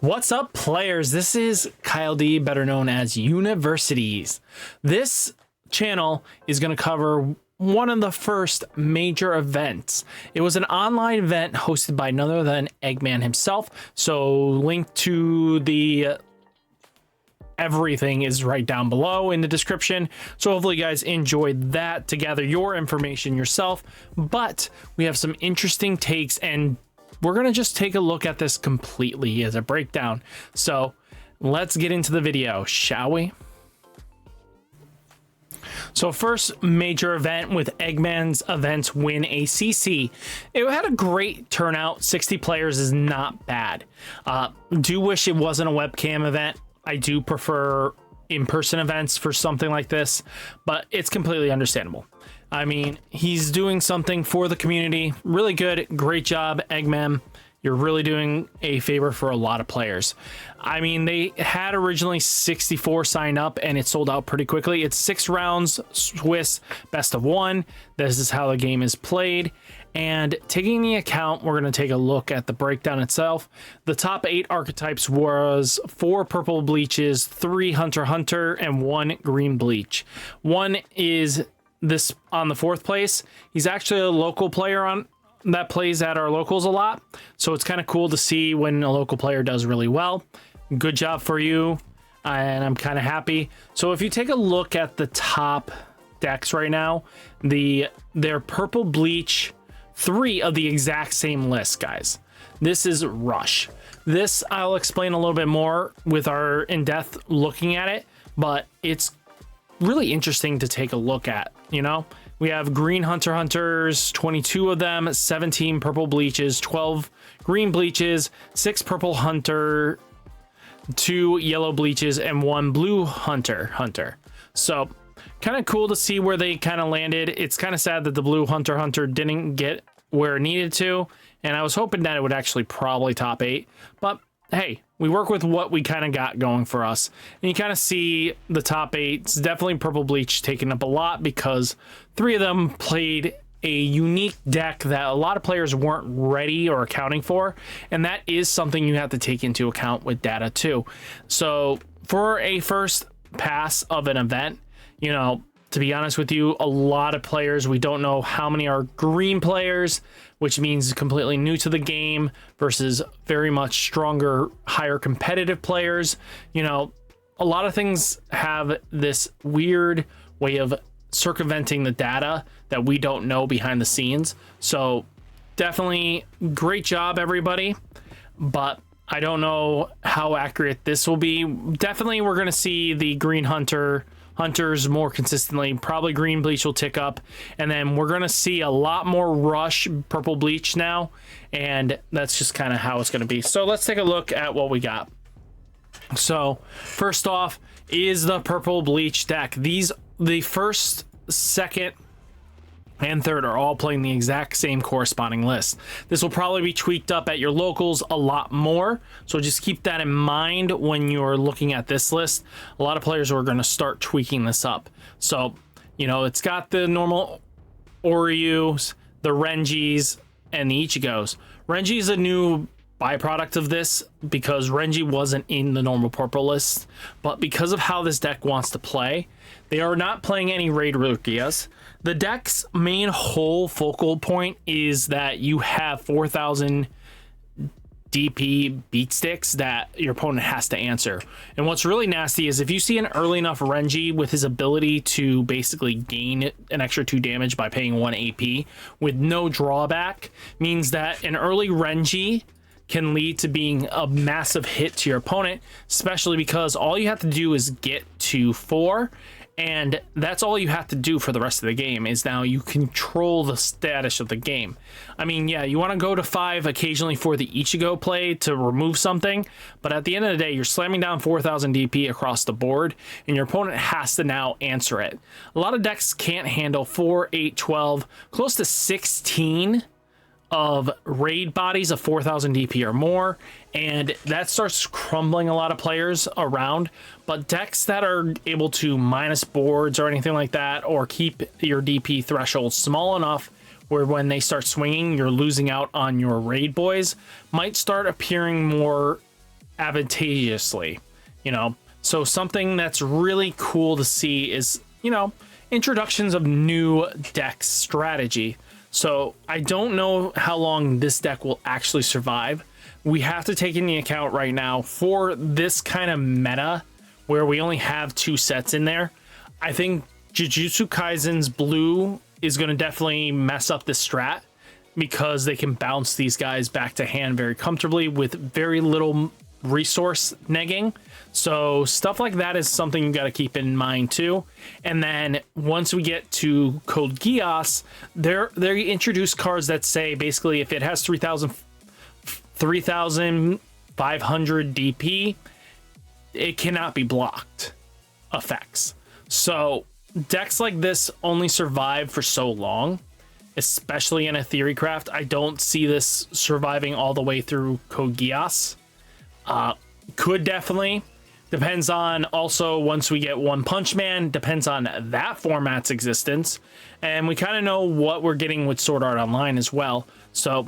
What's up, players? This is Kyle D, better known as Universities. This channel is going to cover one of the first major events. It was an online event hosted by none other than Egman himself. So link to the everything is right down below in the description. So hopefully you guys enjoyed that to gather your information yourself. But we have some interesting takes, and we're going to just take a look at this completely as a breakdown. So let's get into the video, shall we? So first major event with Egman's events win ACC. It had a great turnout. 60 players is not bad. Do wish it wasn't a webcam event. I do prefer in-person events for something like this, but it's completely understandable. I mean, he's doing something for the community. Really good. Great job, Egman. You're really doing a favor for a lot of players. I mean, they had originally 64 sign up and it sold out pretty quickly. It's 6 rounds, Swiss best of 1. This is how the game is played. And taking into account, we're going to take a look at the breakdown itself. The top 8 archetypes was 4 Purple Bleaches, 3 Hunter Hunter, and 1 Green Bleach. 1 is this on the 4th place. He's actually a local player on that plays at our locals a lot, so it's kind of cool to see when a local player does really well. Good job for you, and I'm kind of happy. So if you take a look at the top decks right now, they're Purple Bleach, 3 of the exact same list, guys. This is Rush. This I'll explain a little bit more with our in-depth looking at it, but it's really interesting to take a look at, you know? We have Green Hunter Hunters, 22 of them, 17 Purple Bleaches, 12 Green Bleaches, 6 Purple Hunter, 2 Yellow Bleaches, and 1 Blue Hunter. So kind of cool to see where they kind of landed. It's kind of sad that the Blue Hunter didn't get where it needed to, and I was hoping that it would actually probably top 8, but hey, we work with what we kind of got going for us. And you kind of see the top 8. It's definitely Purple Bleach taking up a lot because 3 of them played a unique deck that a lot of players weren't ready or accounting for. And that is something you have to take into account with data too. So for a first pass of an event, you know, to be honest with you, a lot of players, we don't know how many are green players, which means completely new to the game versus very much stronger, higher competitive players. You know, a lot of things have this weird way of circumventing the data that we don't know behind the scenes. So definitely great job, everybody. But I don't know how accurate this will be. Definitely we're going to see the Green Hunters more consistently. Probably Green Bleach will tick up, and then we're gonna see a lot more Rush Purple Bleach now, and that's just kind of how it's gonna be. So let's take a look at what we got. So first off is the Purple Bleach deck. The first, second, and third are all playing the exact same corresponding list. This will probably be tweaked up at your locals a lot more, so just keep that in mind when you're looking at this list. A lot of players are going to start tweaking this up. So, you know, it's got the normal Oryus, the Renjis, and the Ichigos. Renji is a new byproduct of this because Renji wasn't in the normal purple list, but because of how this deck wants to play, they are not playing any Raid Rukias. The deck's main whole focal point is that you have 4,000 DP beat sticks that your opponent has to answer. And what's really nasty is if you see an early enough Renji with his ability to basically gain an extra 2 damage by paying 1 AP with no drawback, means that an early Renji can lead to being a massive hit to your opponent, especially because all you have to do is get to 4, and that's all you have to do for the rest of the game. Is now you control the status of the game. I mean, yeah, you want to go to 5 occasionally for the Ichigo play to remove something, but at the end of the day, you're slamming down 4,000 DP across the board, and your opponent has to now answer it. A lot of decks can't handle 4, 8, 12, close to 16 of raid bodies of 4,000 DP or more, and that starts crumbling a lot of players around. But decks that are able to minus boards or anything like that, or keep your DP threshold small enough where when they start swinging, you're losing out on your raid boys, might start appearing more advantageously, you know. So something that's really cool to see is, you know, introductions of new deck strategy. So I don't know how long this deck will actually survive. We have to take into account right now for this kind of meta where we only have 2 sets in there. I think Jujutsu Kaisen's blue is going to definitely mess up the strat because they can bounce these guys back to hand very comfortably with very little resource negging. So stuff like that is something you got to keep in mind too. And then once we get to Code Geass, they introduce cards that say basically if it has 3,500 DP, it cannot be blocked effects. So decks like this only survive for so long, especially in a theory craft. I don't see this surviving all the way through Code Geass. Could definitely. Depends on also once we get One Punch Man, depends on that format's existence. And we kind of know what we're getting with Sword Art Online as well. So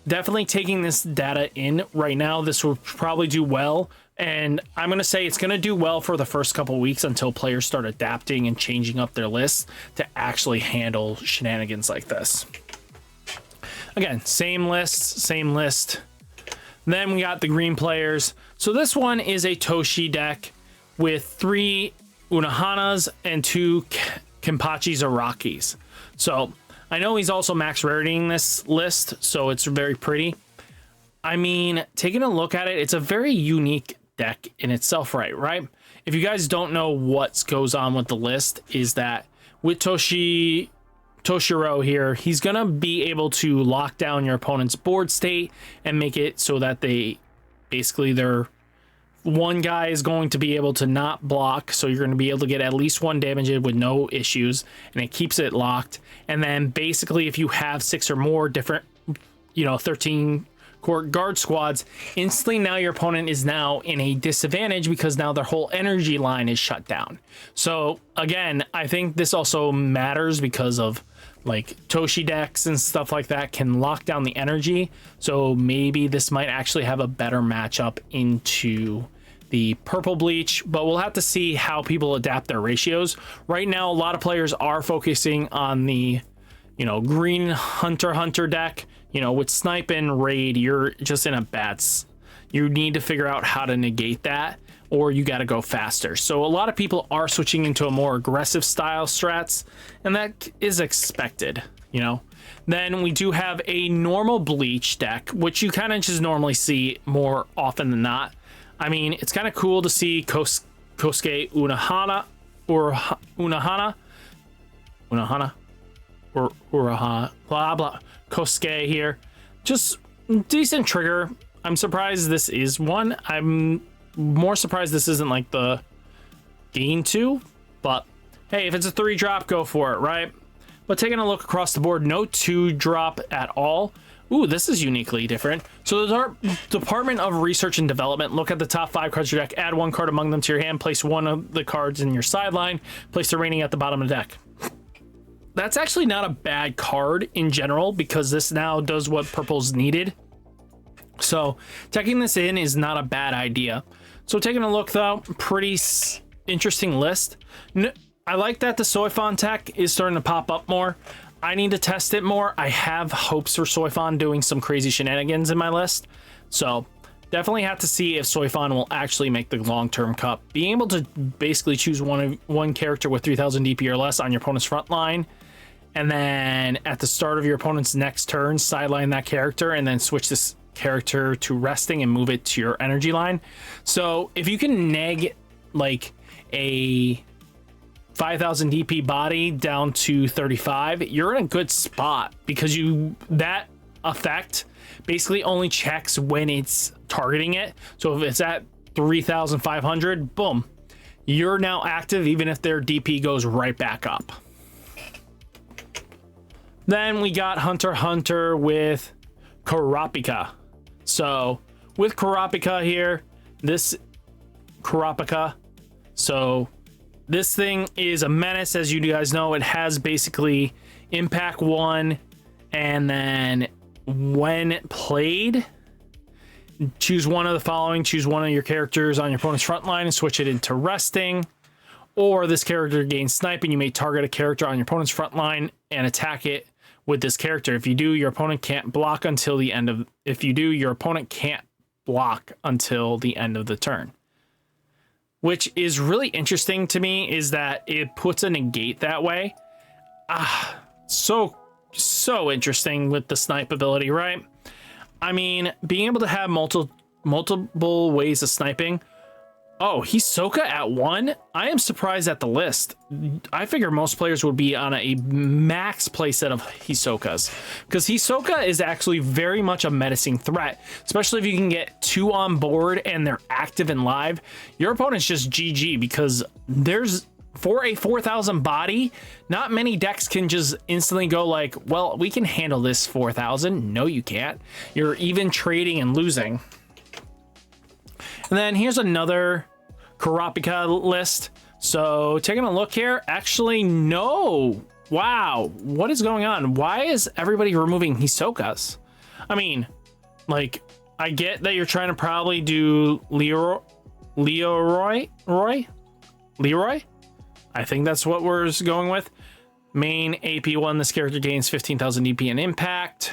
definitely taking this data in right now, this will probably do well. And I'm going to say it's going to do well for the first couple weeks until players start adapting and changing up their lists to actually handle shenanigans like this. Again, same list. Then we got the green players. So this one is a Toshi deck with 3 Unohanas and 2 Kenpachi Zarakis. So I know he's also max raretying this list, so it's very pretty. I mean, taking a look at it, it's a very unique deck in itself, right? If you guys don't know what goes on with the list, is that with Toshiro here, he's gonna be able to lock down your opponent's board state and make it so that their one guy is going to be able to not block, so you're going to be able to get at least 1 damage with no issues, and it keeps it locked. And then basically if you have 6 or more different, 13 core guard squads, instantly now your opponent is now in a disadvantage because now their whole energy line is shut down. So again, I think this also matters because of like Toshi decks and stuff like that can lock down the energy. So maybe this might actually have a better matchup into the Purple Bleach, but we'll have to see how people adapt their ratios. Right now, a lot of players are focusing on the, green Hunter deck. With Snipe and Raid, you're just in a bad... You need to figure out how to negate that, or you got to go faster. So a lot of people are switching into a more aggressive style strats, and that is expected, Then we do have a normal Bleach deck, which you kind of just normally see more often than not. I mean, it's kind of cool to see Kosuke Unohana, or Unohana, or Uraha, blah, blah, Kosuke here. Just decent trigger. I'm surprised this is one. I'm more surprised this isn't like the gain 2, but hey, if it's a 3-drop, go for it, right? But taking a look across the board, no 2-drop at all. Ooh, this is uniquely different. So the Department of Research and Development, look at the top 5 cards of your deck, add 1 card among them to your hand, place 1 of the cards in your sideline, place the remaining at the bottom of the deck. That's actually not a bad card in general because this now does what purple's needed. So taking this in is not a bad idea. So taking a look though, pretty interesting list. I like that the Soifon tech is starting to pop up more. I need to test it more. I have hopes for Soifon doing some crazy shenanigans in my list. So definitely have to see if Soifon will actually make the long-term cut. Being able to basically choose one character with 3,000 DP or less on your opponent's front line, and then at the start of your opponent's next turn, sideline that character, and then switch this character to resting and move it to your energy line. So if you can neg like a 5,000 DP body down to 35, you're in a good spot because that effect basically only checks when it's targeting it. So if it's at 3,500, boom, you're now active even if their DP goes right back up. Then we got Hunter with Kurapika. So with Kurapika here, this thing is a menace. As you guys know, it has basically impact 1, and then when played, choose one of the following. Choose one of your characters on your opponent's front line and switch it into resting. Or this character gains sniping. You may target a character on your opponent's front line and attack it with this character. If you do, your opponent can't block until the end of... If you do, your opponent can't block until the end of the turn. Which is really interesting to me, is that it puts a negate that way. So interesting with the snipe ability, right? I mean, being able to have multiple ways of sniping. Oh, Hisoka at 1? I am surprised at the list. I figure most players would be on a max playset of Hisokas, because Hisoka is actually very much a menacing threat, especially if you can get 2 on board and they're active and live. Your opponent's just GG, because there's, for a 4,000 body, not many decks can just instantly go like, well, we can handle this 4,000. No, you can't. You're even trading and losing. And then here's another Kurapika list. So taking a look here, actually, no. Wow, what is going on? Why is everybody removing Hisokas? I mean, like, I get that you're trying to probably do Leroy? I think that's what we're going with. Main AP1, this character gains 15,000 DP and impact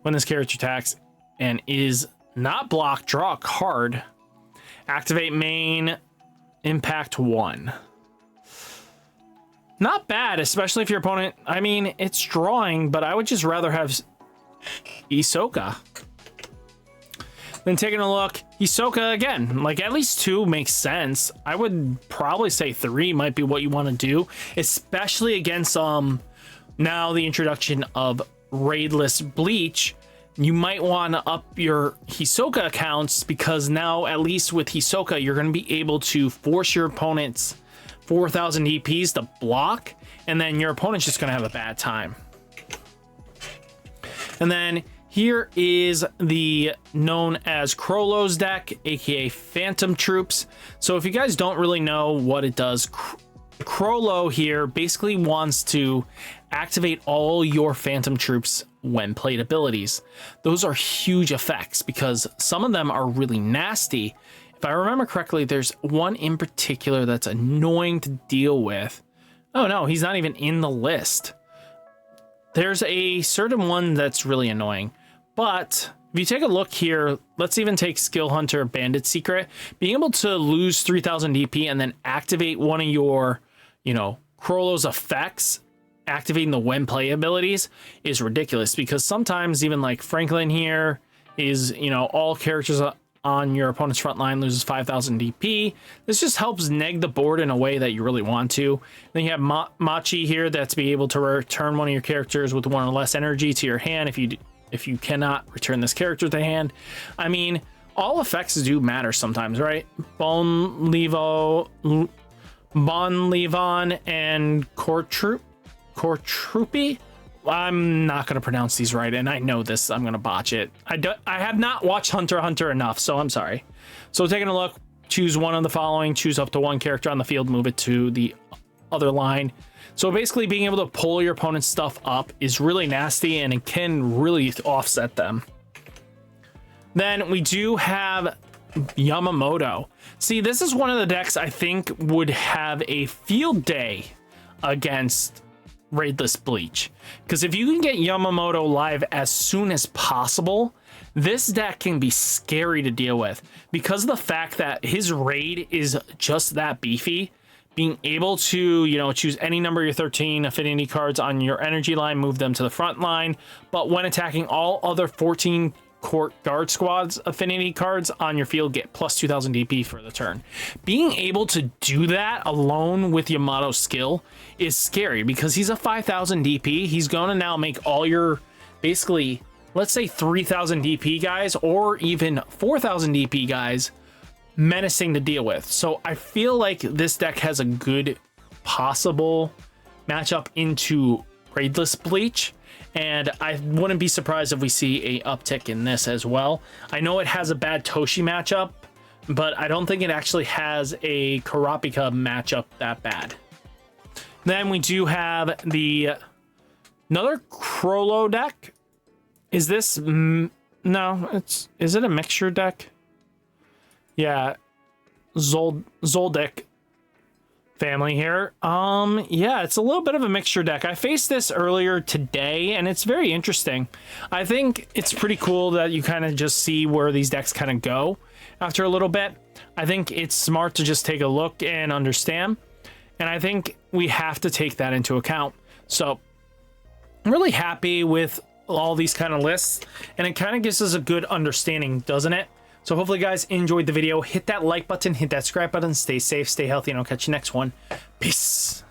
when this character attacks and is not blocked, draw a card. Activate main, impact 1. Not bad, especially if your opponent... I mean, it's drawing, but I would just rather have Hisoka. Then taking a look, Hisoka again. Like, at least 2 makes sense. I would probably say 3 might be what you want to do, especially against now the introduction of raidless Bleach. You might want to up your Hisoka accounts, because now, at least with Hisoka, you're going to be able to force your opponent's 4,000 DPs to block, and then your opponent's just going to have a bad time. And then here is the known as Krollo's deck, aka Phantom Troops. So if you guys don't really know what it does, Krollo here basically wants to activate all your Phantom Troops when played abilities. Those are huge effects, because some of them are really nasty. If I remember correctly, there's one in particular that's annoying to deal with. Oh no, he's not even in the list. There's a certain one that's really annoying. But if you take a look here, let's even take Skill Hunter Bandit Secret. Being able to lose 3,000 DP and then activate one of your, Krollo's effects, activating the when play abilities, is ridiculous, because sometimes even like Franklin here is, all characters on your opponent's front line loses 5,000 DP. This just helps neg the board in a way that you really want to. Then you have Machi here, that's be able to return one of your characters with 1 or less energy to your hand if you cannot return this character to hand. I mean, all effects do matter sometimes, right? Bon Levon and Troupe. I'm not going to pronounce these right, and I know this. I'm going to botch it. I have not watched Hunter x Hunter enough, so I'm sorry. So taking a look, choose one of the following. Choose up to 1 character on the field, move it to the other line. So basically being able to pull your opponent's stuff up is really nasty, and it can really offset them. Then we do have Yamamoto. See, this is one of the decks I think would have a field day against raidless Bleach, because if you can get Yamamoto live as soon as possible, this deck can be scary to deal with, because of the fact that his raid is just that beefy. Being able to, choose any number of your 13 affinity cards on your energy line, move them to the front line, but when attacking all other 14 court guard squads affinity cards on your field, get plus 2,000 DP for the turn. Being able to do that alone with Yamato's skill is scary, because he's a 5,000 DP. He's going to now make all your, basically, let's say 3,000 DP guys, or even 4,000 DP guys, menacing to deal with. So I feel like this deck has a good possible matchup into raidless Bleach, and I wouldn't be surprised if we see a uptick in this as well. I know it has a bad Toshi matchup, but I don't think it actually has a Kurapika matchup that bad. Then we do have the another Krollo deck. Is this No, is it a mixture deck? Yeah, Zoldyck family here. Yeah, it's a little bit of a mixture deck. I faced this earlier today, and it's very interesting. I think it's pretty cool that you kind of just see where these decks kind of go after a little bit. I think it's smart to just take a look and understand, and I think we have to take that into account. So I'm really happy with all these kind of lists, and it kind of gives us a good understanding, doesn't it? So hopefully guys enjoyed the video. Hit that like button, hit that subscribe button, stay safe, stay healthy, and I'll catch you next one. Peace.